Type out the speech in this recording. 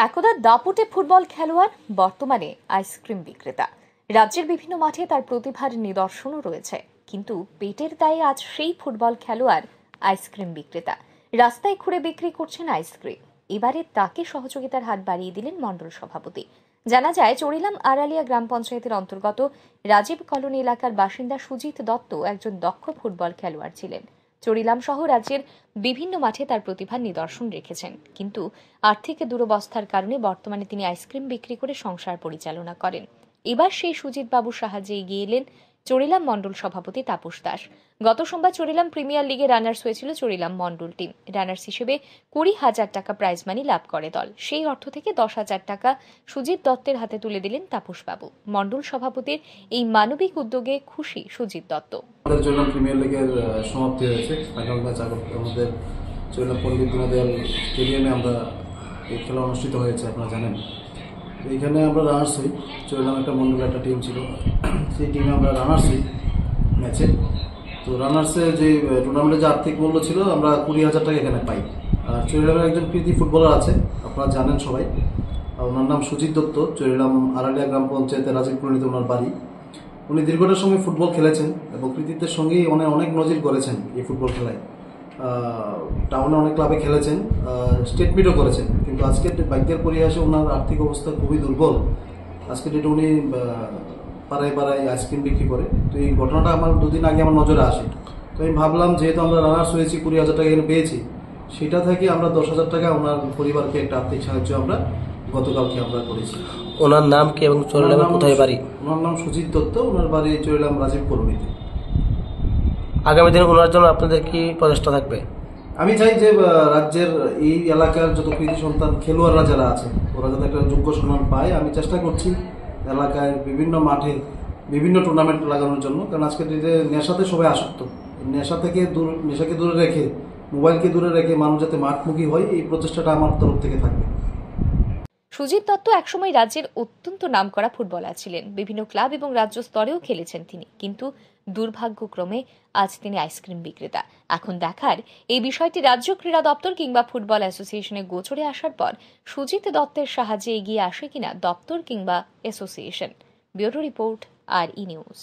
একদা দাপুটে ফুটবল খেলোয়াড়, বর্তমানে আইসক্রিম বিক্রেতা। রাজ্যের বিভিন্ন মাঠে তার প্রতিভার নিদর্শনও রয়েছে, কিন্তু পেটের দায়ে আজ সেই ফুটবল খেলোয়াড় আইসক্রিম বিক্রেতা। রাস্তায় ঘুরে বিক্রি করছেন আইসক্রিম। এবারে তাকে সহযোগিতার হাত বাড়িয়ে দিলেন মণ্ডল সভাপতি। জানা যায়, চড়িলাম আড়ালিয়া গ্রাম পঞ্চায়েতের অন্তর্গত রাজীব কলোনি এলাকার বাসিন্দা সুজিত দত্ত একজন দক্ষ ফুটবল খেলোয়াড় ছিলেন। চড়িলাম সহ রাজ্যের বিভিন্ন মাঠে তার প্রতিভার নিদর্শন রেখেছেন, কিন্তু আর্থিক দুরবস্থার কারণে বর্তমানে তিনি আইসক্রিম বিক্রি করে সংসার পরিচালনা করেন। এবার সেই সুজিত বাবুর সাহায্যে এগিয়ে এলেন চড়িলাম মণ্ডল সভাপতি তাপস দাস। গত সোমবার চড়িলাম প্রিমিয়ার লিগে রানার্স হয়েছিল চড়িলাম মণ্ডল টিম। রানার্স হিসেবে 20,000 টাকা প্রাইজ মানি লাভ করে দল। সেই অর্থ থেকে 10,000 টাকা সুজিত দত্তের হাতে তুলে দিলেন তাপস বাবু। মণ্ডল সভাপতির এই মানবিক উদ্যোগে খুশি সুজিত দত্ত। চড়িলাম প্রিমিয়ার লিগের সমাপ্তি হয়েছে। ফাইনাল ম্যাচ আমাদের চড়িলাম পণ্ডিত দীনদয়াল স্টেডিয়ামে আমরা এই খেলা অনুষ্ঠিত হয়েছে, আপনারা জানেন। এইখানে আমরা রানার্স হই। চড়িলাম একটা মণ্ডল একটা টিম ছিল, সেই টিমে আমরা রানার্স হই ম্যাচে। তো রানার্সের যে টুর্নামেন্টের যে আর্থিক মূল্য ছিল, আমরা 20,000 টাকা এখানে পাই। আর চড়িলামের একজন কৃতি ফুটবলার আছে, আপনারা জানেন সবাই। ওনার নাম সুজিত দত্ত। চড়িলাম আড়ালিয়া গ্রাম পঞ্চায়েতের রাজীব কলোনিতে ওনার বাড়ি। উনি দীর্ঘটার সঙ্গে ফুটবল খেলেছেন এবং কৃতিত্বের সঙ্গেই অনেক নজির করেছেন এই ফুটবল খেলায়। টাউনে অনেক ক্লাবে খেলেছেন, স্টেট মিটও করেছেন, কিন্তু আজকে ভাগ্যের পরিহাসে ওনার আর্থিক অবস্থা খুবই দুর্বল। আজকে ডেটে উনি পাড়ায় পাড়ায় আইসক্রিম বিক্রি করে। তো এই ঘটনাটা আমার 2 দিন আগে আমার নজরে আসে। তো আমি ভাবলাম, যেহেতু আমরা রানার্স হয়েছি, 20,000 টাকা এখানে পেয়েছি, সেটা থেকে আমরা 10,000 টাকা ওনার পরিবারকে একটা আর্থিক সাহায্য আমরা গতকালকে আমরা করেছি। ওনার নাম কি এবং চড়িলাম কোথায় বাড়ি? ওনার নাম সুজিত দত্ত, ওনার বাড়ি চড়িলাম রাজীব কলোনিতে। আগামী দিনে ওনার জন্য আপনাদের কি প্রচেষ্টা থাকবে? আমি চাই যে রাজ্যের এই এলাকার যত কৃতি সন্তান খেলোয়াড়রা যারা আছে, ওরা যাতে একটা যোগ্য সম্মান পায়। আমি চেষ্টা করছি এলাকায় বিভিন্ন মাঠে বিভিন্ন টুর্নামেন্ট লাগানোর জন্য, কারণ আজকের দিনে নেশাতে সবাই আসক্ত। নেশাকে দূরে রেখে, মোবাইলকে দূরে রেখে মানুষ যাতে মাঠমুখী হয়, এই প্রচেষ্টাটা আমার তরফ থেকে থাকবে। সুজিত দত্ত একসময় রাজ্যের অত্যন্ত নামকরা ফুটবলার ছিলেন। বিভিন্ন ক্লাব এবং রাজ্য স্তরেও খেলেছেন তিনি, কিন্তু দুর্ভাগ্যক্রমে আজ তিনি আইসক্রিম বিক্রেতা। এখন দেখার, এই বিষয়টি রাজ্য ক্রীড়া দপ্তর কিংবা ফুটবল অ্যাসোসিয়েশনের গোচরে আসার পর সুজিত দত্তের সাহায্যে এগিয়ে আসে কিনা দপ্তর কিংবা association. Bureau report, RE news.